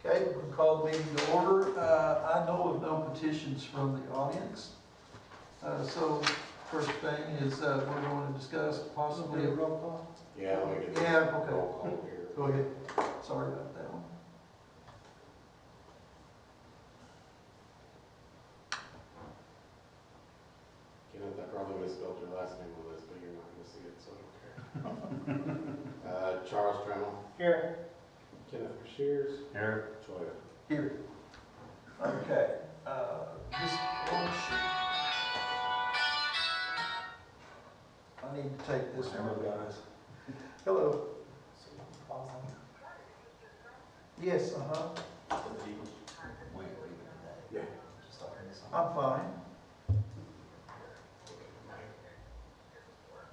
Okay, we'll call the meeting to order. I know of no petitions from the audience. So first thing is we're going to discuss possibly a roll call. Yeah, let me get Yeah, okay. roll call here. Go ahead. Sorry about that one. Kenneth, I probably would have spelled your last name on this, but you're not going to see it, so I don't care. Charles Trammell. Here. Kenneth Shears. Here. Troy. Here. Okay. This one sheet. I need to take this one. Guys. Hello. Yes, Yeah. I'm fine.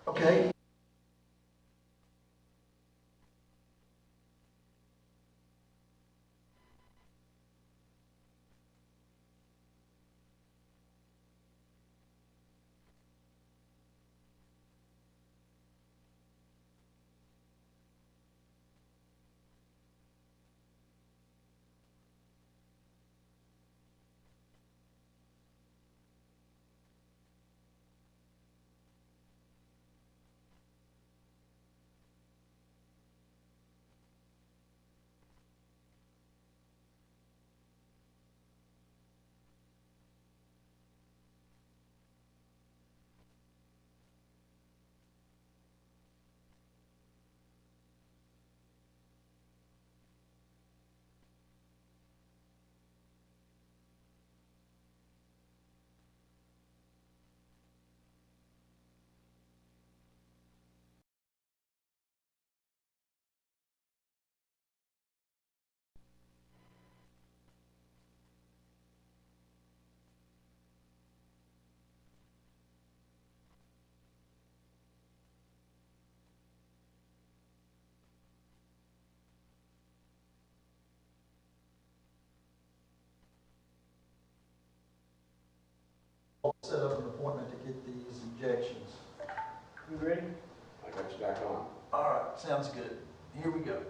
Okay. Set up an appointment to get these injections. You ready? I got you back on. All right, sounds good. Here we go.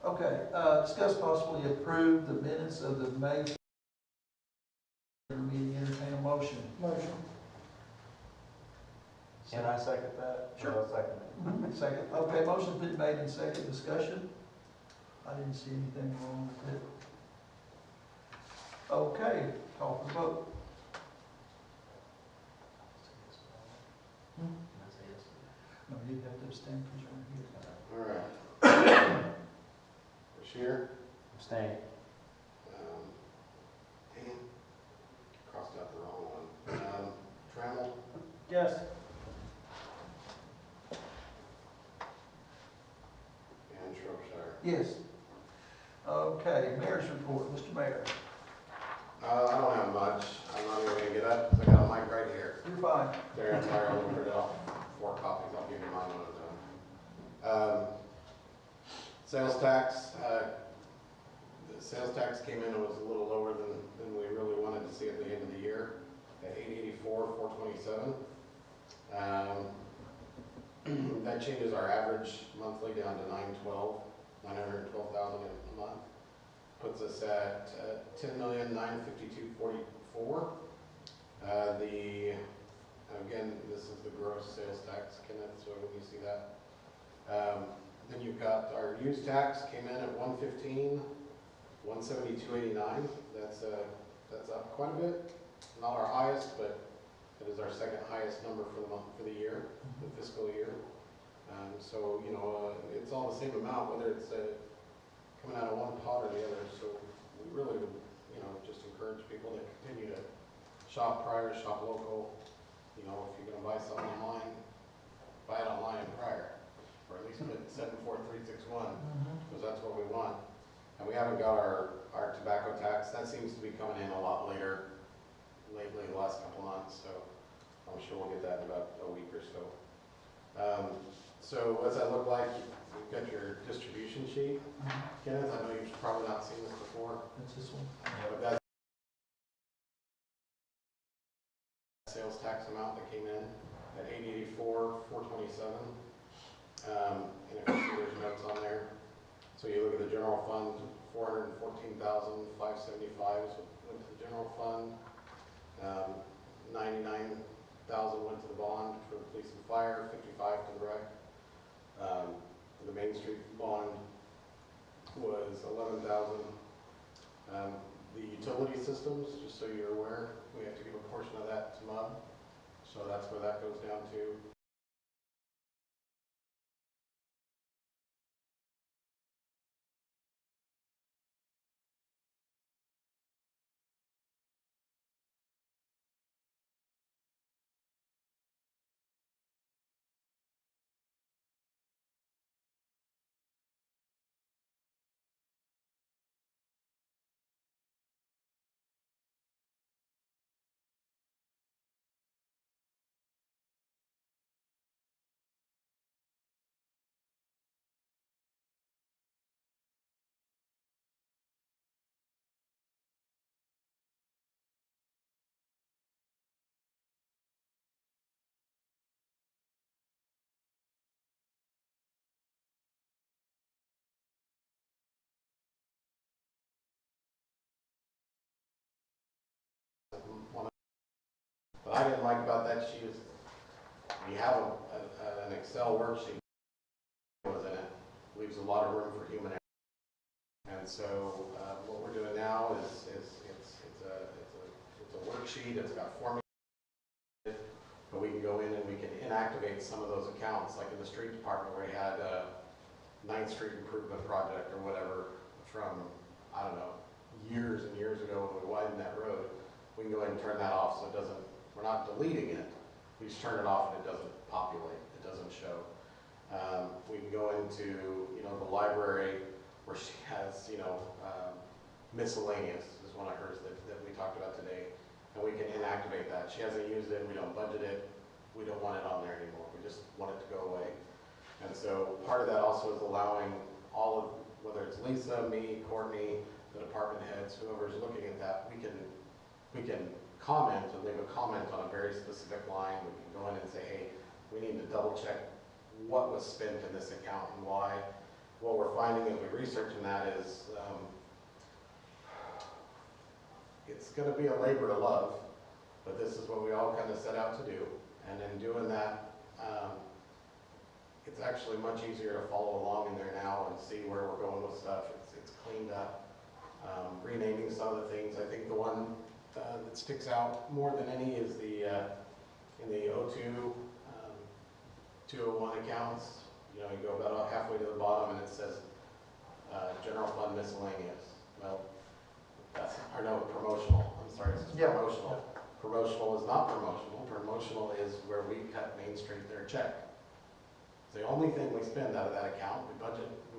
Okay, discuss possibly approve the minutes of the May meeting. Entertain a motion. Motion. Can I second that? Sure. I'll second it. Second. Okay, motion's been made and second. Discussion. I didn't see anything wrong with it. Okay, call for the vote. No, you have to abstain because you're here. All right. Shear. Abstain. Dan. Crossed out the wrong one. Trammell. Yes. And Shropshire. Yes. Okay, mayor's report, Mr. Mayor. I don't have much. I'm not even going to get up because I got a mic right here. You're fine. There, I'm sorry, I'll print it off. 4 copies, I'll give you mine when I'm done. Sales tax, the sales tax came in, it was a little lower than we really wanted to see at the end of the year, at 884,427. That changes our average monthly down to 912,000 a month. Puts us at 10,952,044. Again, this is the gross sales tax, Kenneth, so when you see that. Then you've got our use tax came in at 115, 172.89. That's up quite a bit. Not our highest, but it is our second highest number for the month, for the year, the fiscal year. So you know, it's all the same amount, whether it's coming out of one pot or the other. So we really, you know, just encourage people to continue to shop Pryor, shop local. You know, if you're going to buy something online, buy it online in Pryor, or at least put 74361, because that's what we want. And we haven't got our tobacco tax. That seems to be coming in a lot later, lately, the last couple months. So I'm sure we'll get that in about a week or so. So what's that look like? You've got your distribution sheet. Kenneth, I know you've probably not seen this before. That's this one. Yeah, but that's sales tax amount that came in at 884,427. And if you see there's notes on there. So you look at the general fund, $414,575 went to the general fund. 99,000 went to the bond for the police and fire, 55 to the rec. The Main Street bond was 11,000. The utility systems, just so you're aware, we have to give a portion of that to MUB, so that's where that goes down to. What I didn't like about that sheet is you have an Excel worksheet was in it, leaves a lot of room for human error. And so what we're doing now is it's a worksheet. It's got formulas, but we can go in and we can inactivate some of those accounts, like in the street department where we had a 9th Street improvement project or whatever from, I don't know, years and years ago when we widened that road. We can go ahead and turn that off so it doesn't, we're not deleting it. We just turn it off and it doesn't populate, it doesn't show. We can go into, the library where she has, miscellaneous is one of hers that we talked about today. And we can inactivate that. She hasn't used it, we don't budget it, we don't want it on there anymore. We just want it to go away. And so part of that also is allowing all of, whether it's Lisa, me, Courtney, the department heads, whoever's looking at that, we can comment and leave a comment on a very specific line. We can go in and say, hey, we need to double check what was spent in this account and why. What we're finding as we research in that is it's going to be a labor of love, but this is what we all kind of set out to do. And in doing that, it's actually much easier to follow along in there now and see where we're going with stuff. It's cleaned up. Renaming some of the things. I think the one that sticks out more than any is the in the O2 201 accounts. You go about halfway to the bottom and it says general fund miscellaneous. Well, that's, or no, promotional. I'm sorry, it says promotional. Promotional is not promotional. Promotional is where we cut Main Street their check. It's the only thing we spend out of that account. We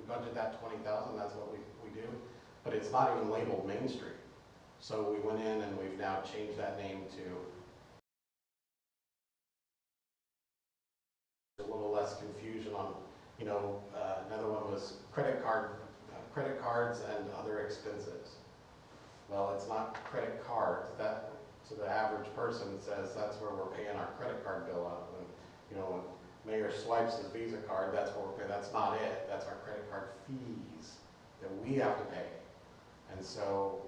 budget that 20,000. That's what we do. But it's not even labeled Main Street. So we went in and we've now changed that name to a little less confusion on, another one was credit cards and other expenses. Well, it's not credit cards. That, to the average person, says that's where we're paying our credit card bill out. When Mayor swipes his Visa card, that's what we're paying. That's not it. That's our credit card fees that we have to pay. And so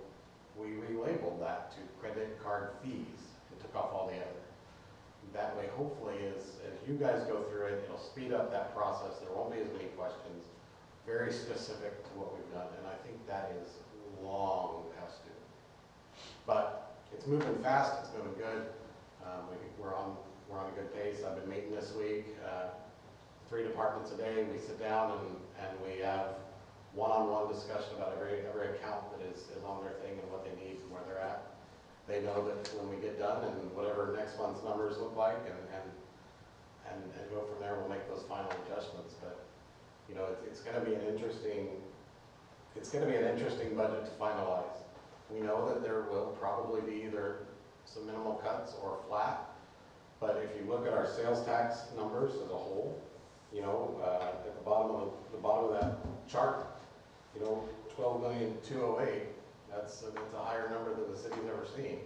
we relabeled that to credit card fees and took off all the other. That way, hopefully, as you guys go through it, it'll speed up that process. There won't be as many questions. Very specific to what we've done, and I think that is long past due. But it's moving fast. It's moving good. We're on a good pace. I've been meeting this week. 3 departments a day. We sit down and we have one-on-one discussion about every account that is on their thing and what they need and where they're at. They know that when we get done and whatever next month's numbers look like and go from there, we'll make those final adjustments. But it's going to be an interesting budget to finalize. We know that there will probably be either some minimal cuts or flat. But if you look at our sales tax numbers as a whole, at the bottom of that chart, 12,208,000. That's a higher number than the city's ever seen.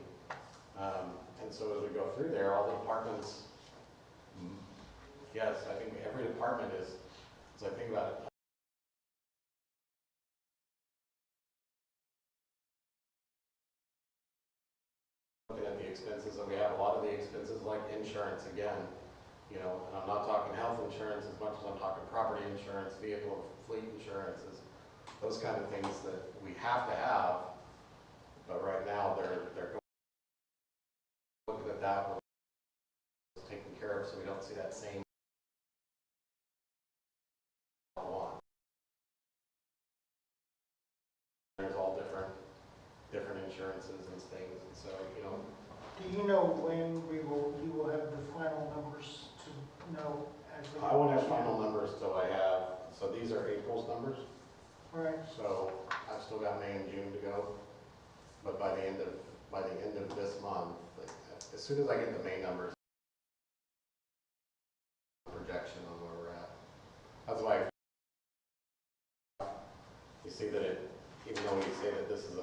And so as we go through there, all the departments, yes, I think every department is, as I think about it, expenses that we have, a lot of the expenses like insurance again, you know, and I'm not talking health insurance as much as I'm talking property insurance, vehicle, fleet insurances, those kind of things that we have to have, but right now they're looking at that, we're taken care of, so we don't see that same one. There's all different insurances and things, and so, you know. Do you know when you will have the final numbers to know as of? I won't have final numbers till I have, so these are April's numbers, Right, so I've still got May and June to go. But by the end of this month, like, as soon as I get the May numbers, projection on where we're at. That's why you see that it, even though we say that this is a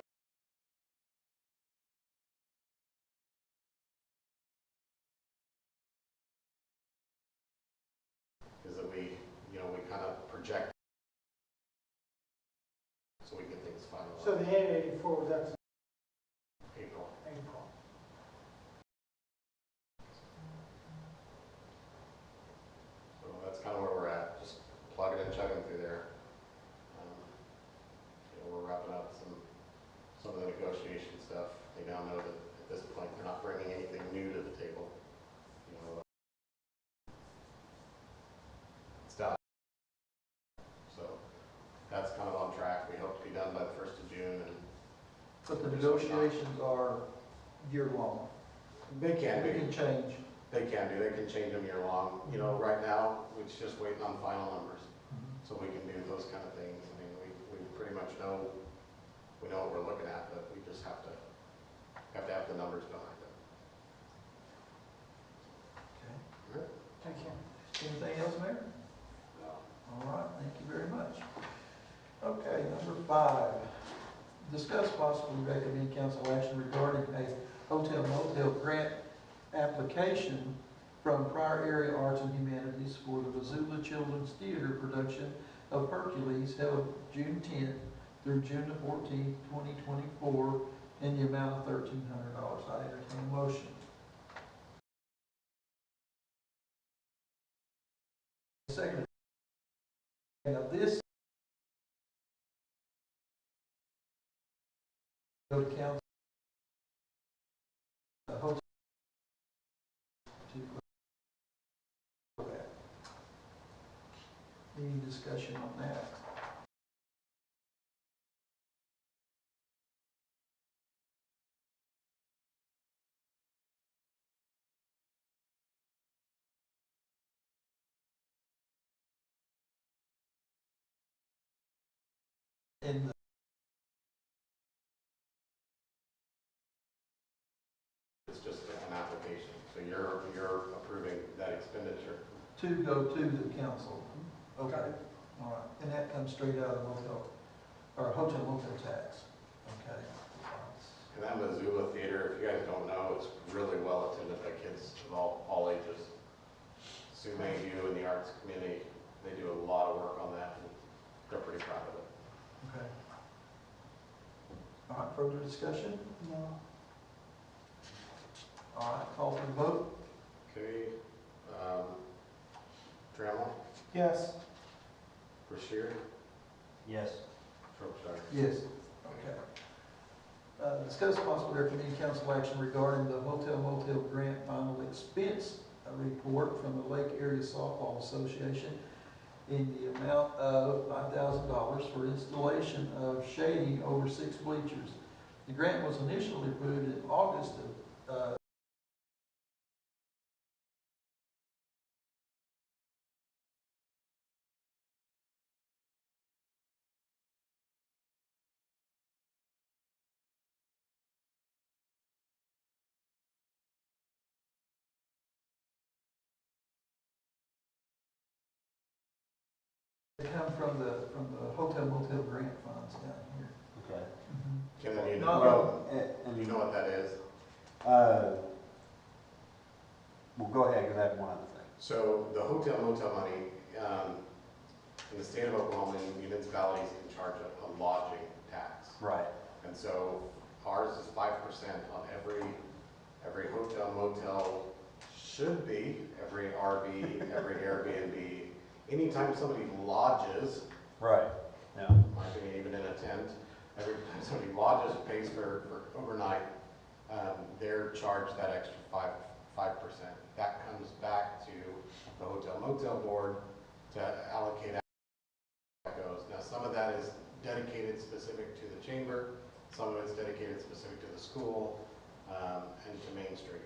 is that we, you know, we kind of project so we get things finalized. so the head 84, that's April. April. So that's kind of where we're at. Just plug it and chug them through there. You know, we're wrapping up some of the negotiation stuff. They now know that at this point they're not bringing anything new to the table. You know, it's done. So that's kind of on track. We hope to be done by the 1st of June. And But the negotiations are year-long. they can They be. can change. They can do. They can change them year long. You know, right now we're just waiting on final numbers, so we can do those kind of things. I mean, we pretty much know what we're looking at, but we just have to have the numbers behind it. Okay. Thank you. Anything else, Mayor? No. All right, thank you very much. Okay, number 5, discuss possibly recommend council action regarding a hotel motel grant application from Pryor Area Arts and Humanities for the Missoula Children's Theater production of Hercules held June 10th through June the 14th, 2024, in the amount of $1,300. I entertain a motion. Second. Now this go to council. Hotel to that. Any discussion on that? And It's just an application, so you're approving that expenditure. to go to the council. Okay, all right, and that comes straight out of motel, or hotel motel tax. Okay. And that Missoula Theater, if you guys don't know, it's really well attended by kids of all ages. Sue Mayhew and the arts community, they do a lot of work on that, and they're pretty proud of it. Okay. All right, further discussion? No. All right, call for the vote. Okay, Trammell, Yes. Brashear, Yes. Shropshire. Yes. Okay. Discuss possible recommend council action regarding the hotel motel grant final expense report from the Lake Area Softball Association in the amount of $5,000 for installation of shading over 6 bleachers. The grant was initially approved in August of come from the hotel motel grant funds down here. Okay. Ken, then you No, know, Well, and you know what that is? well, go ahead, because I have one other thing. So the hotel motel money, in the state of Oklahoma, municipalities in charge of a lodging tax. Right. And so ours is 5% on every hotel motel should be, every RV, every Airbnb. Anytime somebody lodges, Right, yeah. my opinion, even in a tent, every time somebody lodges, pays for overnight, they're charged that extra 5%. That comes back to the hotel motel board to allocate how that goes. Now, some of that is dedicated specific to the chamber, some of it's dedicated specific to the school, and to Main Street.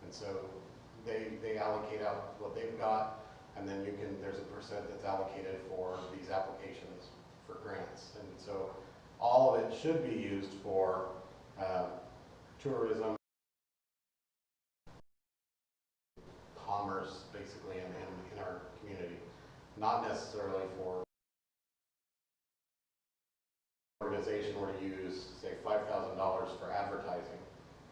And so they allocate out what they've got, and then there's a percent that's allocated for these applications for grants. And so all of it should be used for tourism, commerce, basically, in our community. Not necessarily for organization were to use, say, $5,000 for advertising,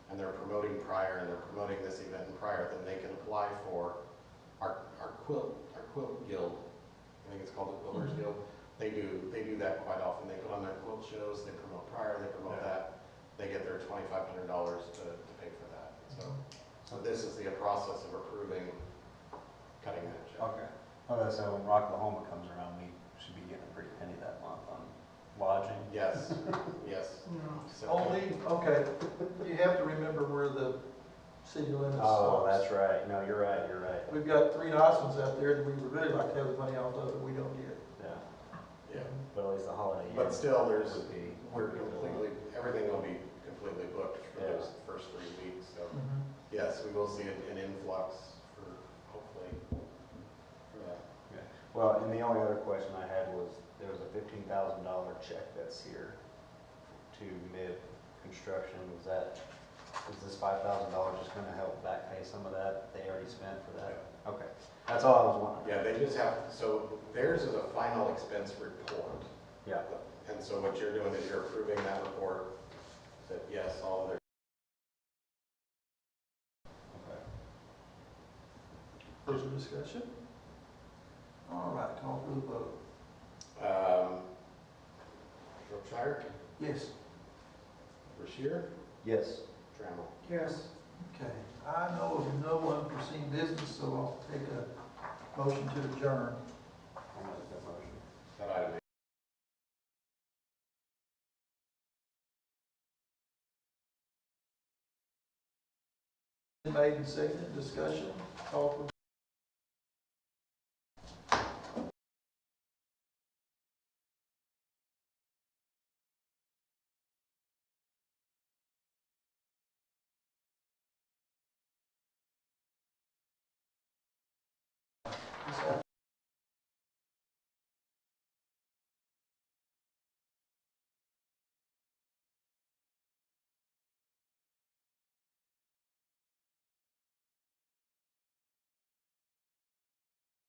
and they're promoting Pryor and they're promoting this event in Pryor, then they can apply for our quilt guild. I think it's called the Quilters Guild. They do that quite often. They put on their quilt shows, they promote Pryor, they promote that. They get their $2,500 to pay for that. So this is the process of approving cutting that check. Okay. Okay, so when Rocklahoma comes around, we should be getting a pretty penny that month on lodging. Yes, yes. So- Only, okay, you have to remember where the city limits Oh, stops. that's right. No, you're right, you're right. We've got 3 nice ones out there that we would really like to have the money off of, but we don't get. Yeah, Yeah. but at least the holiday. But still, would be. everything will be completely booked for Yeah. those first 3 weeks. So yes, we will see an influx for hopefully for that. Okay. Well, and the only other question I had was, there was a $15,000 check that's here to mid-construction. Is this $5,000 just gonna help back pay some of that they already spent for that? Okay, that's all I was wondering. Yeah, they just have, so theirs is a final expense report. Yeah. And so what you're doing is you're approving that report, that yes, all of their. Okay. Further discussion? All right, call for the vote. Shropshire, Yes. Brashear, Yes. Trammell. Yes. Okay, I know of no unforeseen business, so I'll take a motion to adjourn. I'll make that motion. That item. Made and seconded, discussion, call for